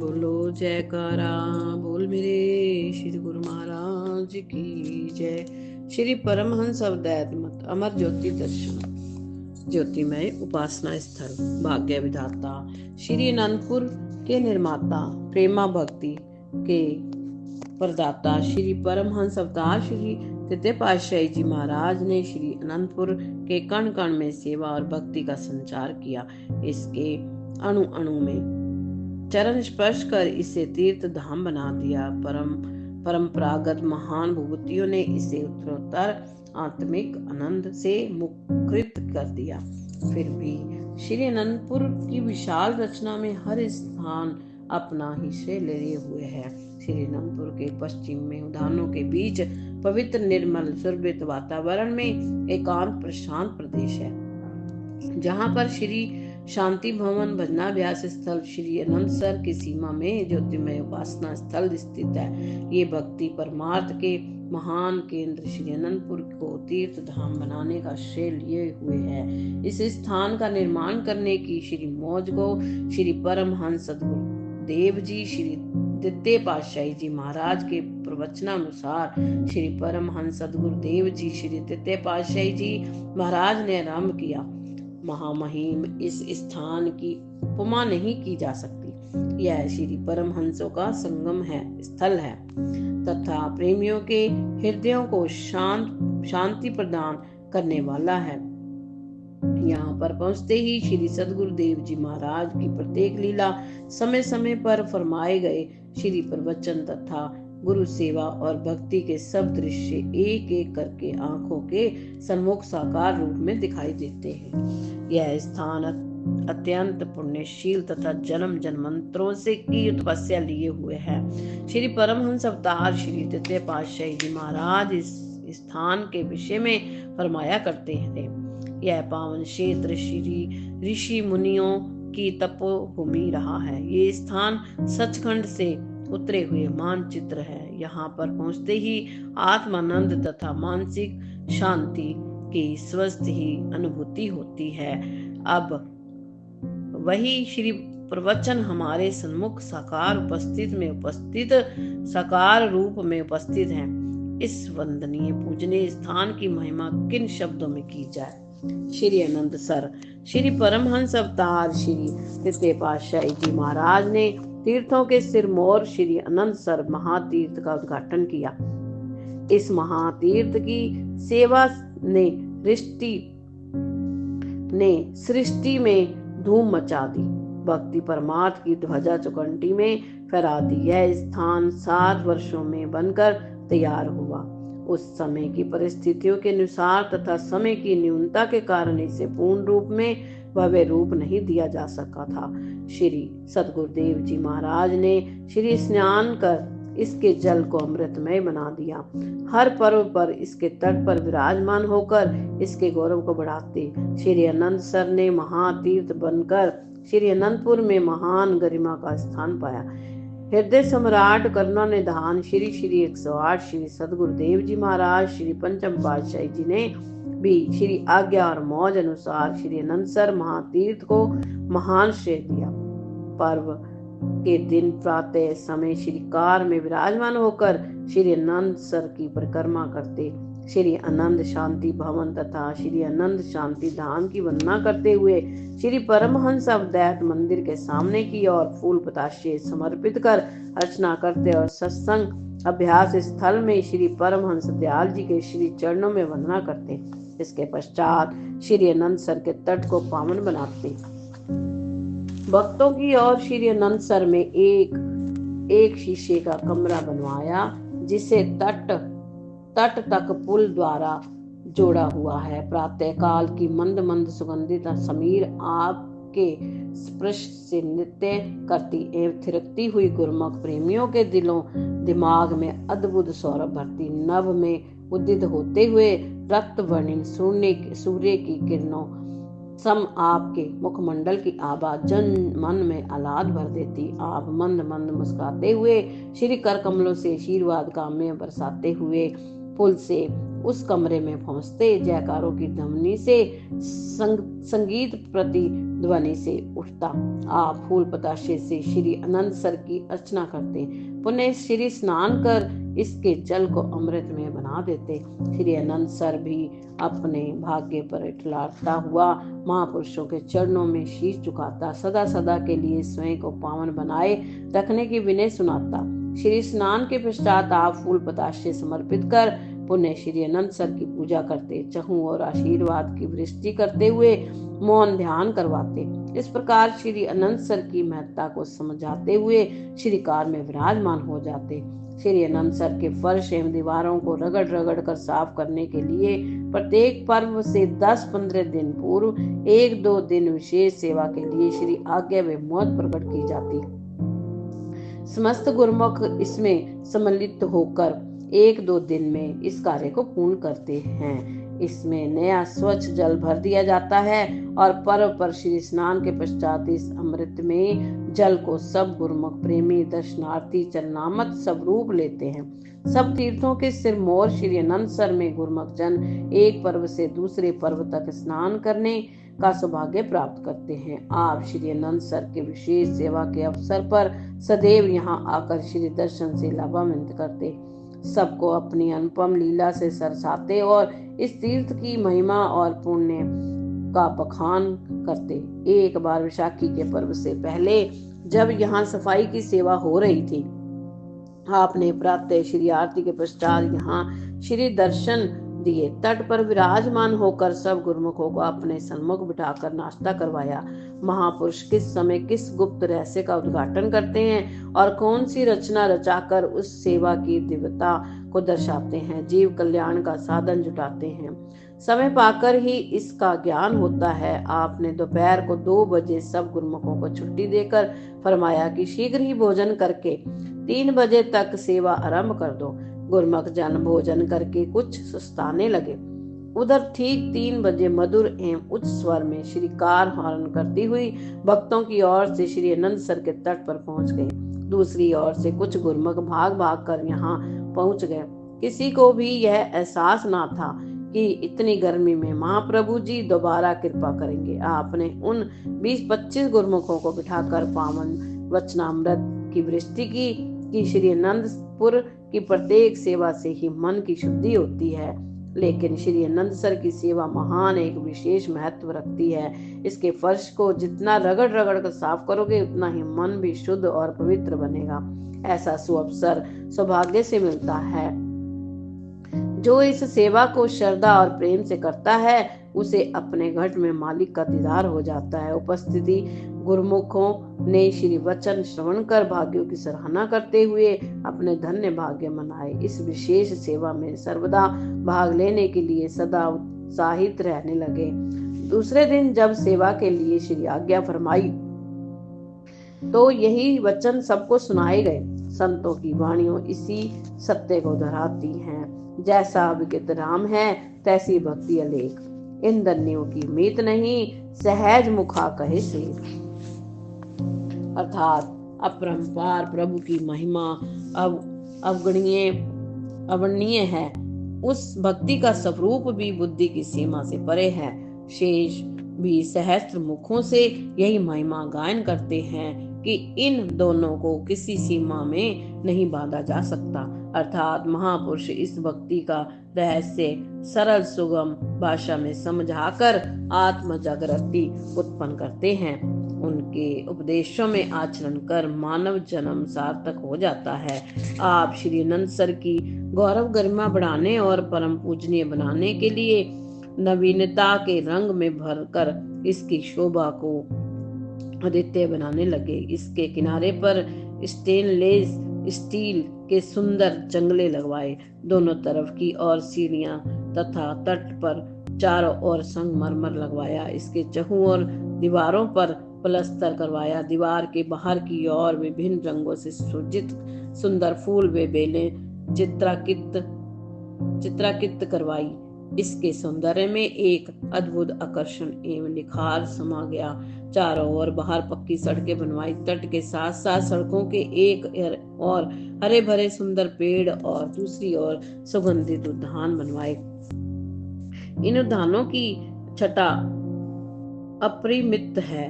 बोलो जयकारा बोल मेरे श्री गुरु महाराज की जय। श्री परमहंस अवधूत मत अमर ज्योति दर्शन ज्योतिमय उपासना स्थल भाग्य विधाता श्री अनंतपुर के निर्माता प्रेमा भक्ति के प्रदाता श्री परमहंस अवतार श्री तृतीय पातशाही जी महाराज ने श्री अनंतपुर के कण कण में सेवा और भक्ति का संचार किया। इसके अणु अणु में चरण स्पर्श कर इसे तीर्थ धाम बना दिया। परंपरागत महान विभूतियों ने इसे उत्तरोत्तर आत्मिक आनंद से मुखरित कर दिया। फिर भी श्री अनंतपुर की विशाल रचना में हर स्थान अपना ही श्रेय लिए हुए है। श्री अनंतपुर के पश्चिम में उद्यानों के बीच पवित्र निर्मल सुरभित वातावरण में एकांत प्रशांत प्रदेश है, जहाँ पर श्री शांति भवन भजनाभ्यास स्थल श्री अनंतसर की सीमा में ज्योतिमय उपासना स्थल स्थित है। ये भक्ति परमार्थ के महान केंद्र श्री अनंतपुर को तीर्थ धाम बनाने का श्रेय लिए हुए है। इस स्थान का निर्माण करने की श्री मौज को श्री परमहंस सद्गुरु देव जी श्री तृतीय पातशाही जी महाराज के प्रवचनानुसार श्री परमहंस सद्गुरु देव जी श्री तृतीय पातशाही जी महाराज ने आरंभ किया। महामहिम इस स्थान की उपमा नहीं की जा सकती। यह श्री परमहंसों का संगम है, स्थल है तथा प्रेमियों के हृदयों को शांति प्रदान करने वाला है। यहाँ पर पहुंचते ही श्री सद्गुरु देव जी महाराज की प्रत्येक लीला समय समय पर फरमाए गए श्री प्रवचन तथा गुरु सेवा और भक्ति के सब दृश्य एक एक करके आंखों के सन्मुख साकार रूप में दिखाई देते हैं। यह स्थान अत्यंत पुण्यशील तथा जन्म जन्मांतरों से की तपस्या लिए हुए है। श्री परमहंस अवतार श्री तृतीय पातशाही जी महाराज इस स्थान के विषय में फरमाया करते हैं। यह पावन क्षेत्र श्री ऋषि मुनियों की तपोभूमि रहा है। ये स्थान सचखंड से उतरे हुए मानचित्र है। यहाँ पर पहुंचते ही आत्मानंद तथा मानसिक शांति की स्वस्थ ही अनुभूति होती है। अब वही श्री प्रवचन हमारे सन्मुख साकार रूप में उपस्थित हैं। इस वंदनीय पूजनीय स्थान की महिमा किन शब्दों में की जाए। श्री अनंतसर श्री परमहंस अवतार श्री तृतीय पातशाही जी महाराज ने तीर्थों के सिरमौर श्री अनंतसर महातीर्थ का उद्घाटन किया। इस महातीर्थ की सेवा ने सृष्टि में धूम मचा दी, भक्ति परमार्थ की ध्वजा चौखंटी में फहरा दी। यह स्थान 7 वर्षों में बनकर तैयार हुआ। उस समय की परिस्थितियों के अनुसार तथा समय की न्यूनता के कारण इसे पूर्ण रूप में भव्य रूप नहीं दिया जा सका था। श्री सद्गुरुदेव जी महाराज ने श्री स्नान कर इसके जल को अमृतमय बना दिया। हर पर्व पर इसके तट पर विराजमान होकर इसके गौरव को बढ़ाते श्री अनंतसर ने महातीर्थ बनकर श्री अनंतपुर में महान गरिमा का स्थान पाया। हृदय सम्राट करुणा निधान श्री 108 श्री सद्गुरुदेव जी महाराज श्री पंचम पातशाही जी ने भी श्री आज्ञा और मौज अनुसार श्री अनंतसर महातीर्थ को महान श्रेय दिया। पर्व के दिन प्रातः समय श्री कार में विराजमान होकर श्री अनंतसर की परिक्रमा करते श्री अनंत शांति भवन तथा श्री अनंत शांति धाम की वंदना करते हुए श्री परमहंस अवधूत मंदिर के सामने की ओर फूल पताशे समर्पित कर अर्चना करते और सत्संग अभ्यास स्थल में श्री परमहंस दयाल जी के श्री चरणों में वंदना करते। इसके पश्चात श्री अनंतसर के तट को पावन बनाते। भक्तों की ओर श्री अनंतसर में एक शीशे का कमरा बनवाया, जिसे तट तक पुल द्वारा जोड़ा हुआ है। प्रातः काल की मंद मंद सुगंधित समीर आपके स्पर्श से नृत्य करती एवं थिरकती हुई गुरुमुख प्रेमियों के दिमाग में अद्भुत सौरभ भरती। नभ में उदित होते हुए रक्त वर्णित सूर्य की किरणों सम आपके मुखमंडल की आभा जन मन में आह्लाद भर देती। आप मंद मंद मुस्कुराते हुए श्री कर कमलों से आशीर्वाद कामने बरसाते हुए पुल से उस कमरे में पहुंचते जयकारों की ध्वनि से संगीत प्रतिध्वनि से उठता। आप फूल बताशे से श्री अनंत सर की अर्चना करते, पुनः श्री स्नान कर इसके जल को अमृत में बना देते। श्री अनंत सर भी अपने भाग्य पर इठलाता हुआ महापुरुषों के चरणों में शीश झुकाता, सदा सदा के लिए स्वयं को पावन बनाए रखने की विनय सुनाता। श्री स्नान के पश्चात आप फूल बताशे समर्पित कर पुण्य श्री अनंत सर की पूजा करते, चहु और आशीर्वाद की वृष्टि करते हुए मौन ध्यान करवाते। इस प्रकार श्री अनंत सर की महत्ता को समझाते हुए श्री कार में विराजमान हो जाते। श्री अनंत सर के फर्श एवं दीवारों को रगड़ रगड़ कर साफ करने के लिए प्रत्येक पर्व से 10-15 दिन पूर्व 1-2 दिन विशेष सेवा के लिए श्री आज्ञा व मौत प्रकट की जाती। समस्त गुरुमुख इसमें सम्मिलित होकर 1-2 दिन में इस कार्य को पूर्ण करते हैं। इसमें नया स्वच्छ जल भर दिया जाता है और पर्व पर श्री स्नान के पश्चात इस अमृत में जल को सब गुरुमुख प्रेमी दर्शनार्थी चरणामत सब रूप लेते हैं। सब तीर्थों के सिरमौर श्री अनंत सर में गुरुमुख जन एक पर्व से दूसरे पर्व तक स्नान करने का सौभाग्य प्राप्त करते हैं। आप श्री अनंत सर के विशेष सेवा के अवसर पर सदैव यहाँ आकर श्री दर्शन से लाभान्वित करते, सबको अपनी अनुपम लीला से सरसाते और इस तीर्थ की महिमा और पुण्य का बखान करते। एक बार विशाखी के पर्व से पहले जब यहाँ सफाई की सेवा हो रही थी, आपने प्रातः श्री आरती के पश्चात यहाँ श्री दर्शन दिए। तट पर विराजमान होकर सब गुरुमुखों को अपने सन्मुख बिठाकर नाश्ता करवाया। महापुरुष किस समय किस गुप्त रहस्य का उद्घाटन करते हैं और कौन सी रचना रचाकर उस सेवा की दिव्यता को दर्शाते हैं, जीव कल्याण का साधन जुटाते हैं, समय पाकर ही इसका ज्ञान होता है। आपने दोपहर को 2 बजे सब गुरुमुखों को छुट्टी देकर फरमाया कि शीघ्र ही भोजन करके 3 बजे तक सेवा आरंभ कर दो। गुरुमुख जन भोजन करके कुछ सुस्ताने लगे। उधर ठीक 3 बजे मधुर एवं उच्च स्वर में श्री कार हॉर्न करती हुई भक्तों की ओर से श्री अनंत सर के तट पर पहुंच गए। दूसरी ओर से कुछ गुरुमुख भाग भाग कर यहाँ पहुंच गए। किसी को भी यह एहसास ना था कि इतनी गर्मी में महाप्रभु जी दोबारा कृपा करेंगे। आपने उन 20-25 गुरुमुखों को बिठाकर पावन वचनामृत की वृष्टि की कि श्री अनंतपुर की प्रत्येक सेवा से ही मन की शुद्धि होती है, लेकिन श्री अनंत सर की सेवा महान एक विशेष महत्व रखती है। इसके फर्श को जितना रगड़ रगड़ कर साफ करोगे उतना ही मन भी शुद्ध और पवित्र बनेगा। ऐसा सुअवसर सौभाग्य से मिलता है। जो इस सेवा को श्रद्धा और प्रेम से करता है उसे अपने घट में मालिक का दीदार हो जाता है। उपस्थिति गुरुमुखों ने श्री वचन श्रवण कर भाग्यों की सराहना करते हुए अपने धन्य भाग्य मनाए। इस विशेष सेवा में सर्वदा भाग लेने के लिए सदा उत्साहित रहने लगे। दूसरे दिन जब सेवा के लिए श्री आज्ञा फरमाई तो यही वचन सबको सुनाए गए। संतों की वाणियों इसी सत्य को दोहराती हैं, जैसा विगत राम है तैसी भक्ति अलेख, इन दन्यों की मीत नहीं सहज मुखा कहे से। अर्थात अपरंपार प्रभु की महिमा अवर्णनीय है। उस भक्ति का स्वरूप भी बुद्धि की सीमा से परे है। शेष भी सहस्त्र मुखों से यही महिमा गायन करते हैं कि इन दोनों को किसी सीमा में नहीं बांधा जा सकता। अर्थात महापुरुष इस भक्ति का रहस्य सरल सुगम भाषा में समझाकर आत्म जागृति उत्पन्न करते हैं। उनके उपदेशों में आचरण कर मानव जन्म सार्थक हो जाता है। आप श्री अनंत सर की गौरव गरिमा बढ़ाने और परम पूजनीय बनाने के लिए नवीनता के रंग में भरकर इसकी शोभा को अद्वितीय बनाने लगे। इसके किनारे पर स्टेनलेस स्टील के सुंदर जंगले लगवाए। दोनों तरफ की ओर सीढ़ियां तथा तट पर चारों ओर संगमरमर लगवाया। इसके चहुं और दीवारों पर प्लास्टर करवाया। दीवार के बाहर की ओर विभिन्न रंगों से सुसज्जित सुंदर फूल व बेलें चित्रांकित करवाई। इसके सौंदर्य में एक अद्भुत आकर्षण एवं निखार समा गया। चारों ओर बाहर पक्की सड़कें बनवाई, तट के साथ साथ सड़कों के एक और हरे भरे सुंदर पेड़ और दूसरी ओर सुगंधित उद्यान बनवाए। इन उद्यानों की छटा अपरिमित है।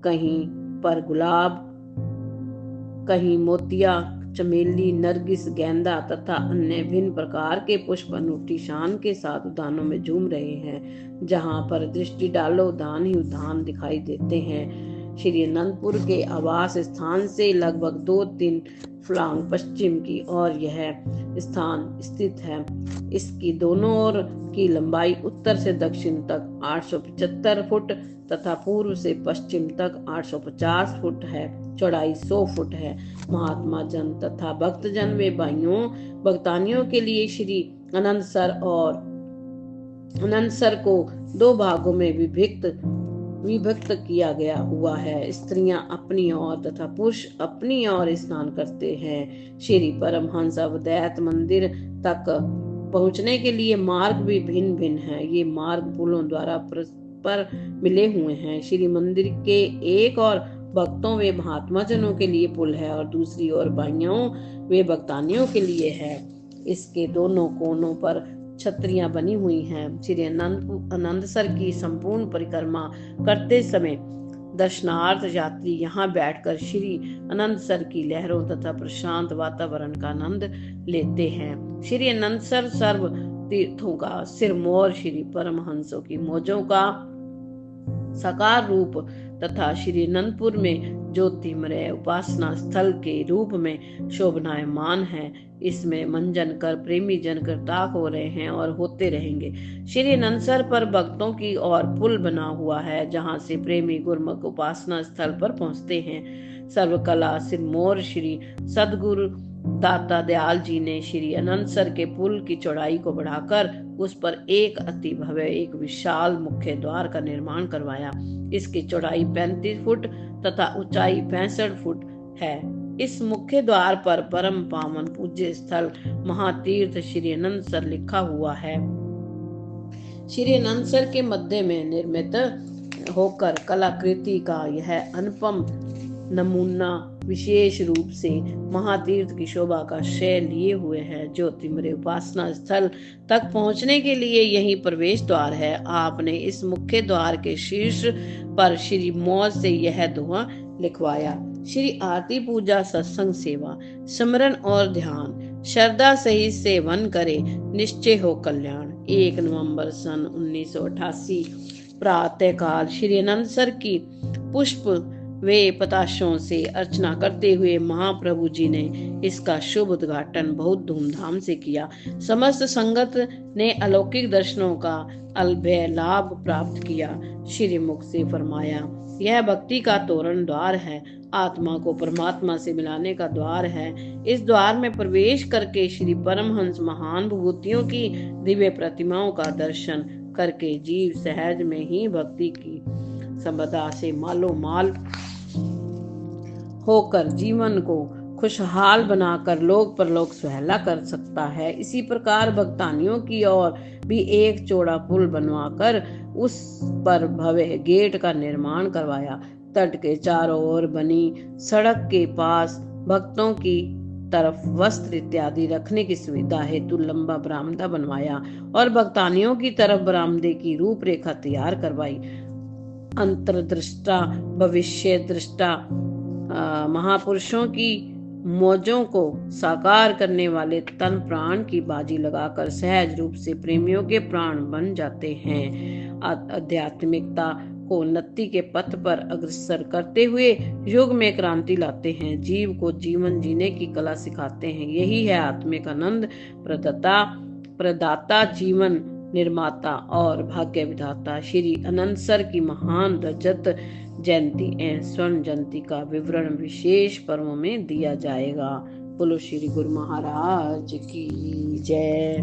कहीं पर गुलाब, कहीं मोतिया, चमेली, नरगिस, गेंदा तथा अन्य भिन्न प्रकार के पुष्प अनूठी शान के साथ उद्यानों में झूम रहे हैं। जहां पर दृष्टि डालो उद्यान ही उद्यान दिखाई देते हैं। श्री अनंतपुर के आवास स्थान से लगभग 2-3 फलांग पश्चिम की ओर यह स्थान स्थित है। इसकी दोनों ओर की लंबाई उत्तर से दक्षिण तक 875 फुट तथा पूर्व से पश्चिम तक 850 फुट है। चौड़ाई 100 फुट है। महात्मा जन तथा भक्तजन वे भाइयों भक्तानियों के लिए श्री अनंतसर को 2 भागों में विभक्त किया गया हुआ है। स्त्रियां अपनी ओर तथा पुरुष अपनी ओर स्नान करते हैं। श्री परमहंस अवधूत मंदिर तक पहुंचने के लिए मार्ग भी भिन्न भिन्न है। ये मार्ग पुलों द्वारा पर मिले हुए हैं। श्री मंदिर के एक और भक्तों वे महात्मा जनों के लिए पुल है और दूसरी ओर भाइयों वे भक्तानियों के लिए है। इसके दोनों कोनों पर छतरियां बनी हुई हैं। श्री अनंतसर की संपूर्ण परिक्रमा करते समय दर्शनार्थ यात्री यहाँ बैठकर श्री अनंतसर की लहरों तथा प्रशांत वातावरण का आनंद लेते हैं। श्री अनंतसर सर्व तीर्थों का सिरमौर, श्री परमहंसों की मौजों का साकार रूप तथा श्री अनंतपुर में ज्योतिमय उपासना स्थल के रूप में शोभनायमान है। इसमें मंजन कर प्रेमी जन कृतार्थ हो रहे हैं और होते रहेंगे। श्री अनंतसर पर भक्तों की ओर पुल बना हुआ है, जहां से प्रेमी गुरमुख उपासना स्थल पर पहुंचते हैं। सर्वकला सिरमौर श्री सदगुरु दाता दयाल जी ने श्री अनंतसर के पुल की चौड़ाई को बढ़ाकर उस पर एक अति भव्य एक विशाल मुख्य द्वार का निर्माण करवाया। इसकी चौड़ाई 35 फुट तथा ऊंचाई 65 फुट है। इस मुख्य द्वार पर परम पावन पूज्य स्थल महातीर्थ श्री अनंतसर लिखा हुआ है। श्री अनंतसर के मध्य में निर्मित होकर कलाकृति का यह अनुपम नमूना विशेष रूप से महातीर्थ की शोभा का श्रेय लिए हुए है। ज्योतिमय उपासना स्थल तक पहुंचने के लिए यही प्रवेश द्वार है। आपने इस मुख्य द्वार के शीर्ष पर श्री मौज से यह दोहा लिखवाया। श्री आरती पूजा सत्संग सेवा सिमरन और ध्यान श्रद्धा सहित सेवन करे निश्चय हो कल्याण। 1 नवंबर सन 1988 प्रातः काल श्री अनंतसर की पुष्प वे पताशों से अर्चना करते हुए महाप्रभु जी ने इसका शुभ उद्घाटन बहुत धूमधाम से किया। समस्त संगत ने अलौकिक दर्शनों का अलभ्य लाभ प्राप्त किया। श्री मुख से फरमाया, यह भक्ति का तोरण द्वार है, आत्मा को परमात्मा से मिलाने का द्वार है। इस द्वार में प्रवेश करके श्री परमहंस महान विभूतियों की दिव्य प्रतिमाओं का दर्शन करके जीव सहज में ही भक्ति की संपदा से मालो माल होकर जीवन को खुशहाल बनाकर लोक परलोक सुहेला कर सकता है। इसी प्रकार भक्तानियों की ओर भी एक चौड़ा पुल बनवाकर उस पर भव्य गेट का निर्माण करवाया। तट के चारों ओर बनी सड़क के पास भक्तों की तरफ वस्त्र इत्यादि रखने की सुविधा हेतु लंबा बरामदा बनवाया और भक्तानियों की तरफ बरामदे की रूपरेखा तैयार करवाई। अंतर्दृष्टा भविष्य दृष्टा महापुरुषों की मौजों को साकार करने वाले तन प्राण की बाजी लगाकर सहज रूप से प्रेमियों के प्राण बन जाते हैं। आध्यात्मिकता को उन्नति के पथ पर अग्रसर करते हुए युग में क्रांति लाते हैं। जीव को जीवन जीने की कला सिखाते हैं। यही है आत्मिक आनंद प्रदाता जीवन निर्माता और भाग्य विधाता। श्री अनंतसर की महान रजत जयंती एवं स्वर्ण जयंती का विवरण विशेष पर्वों में दिया जाएगा। बोलो श्री गुरु महाराज की जय।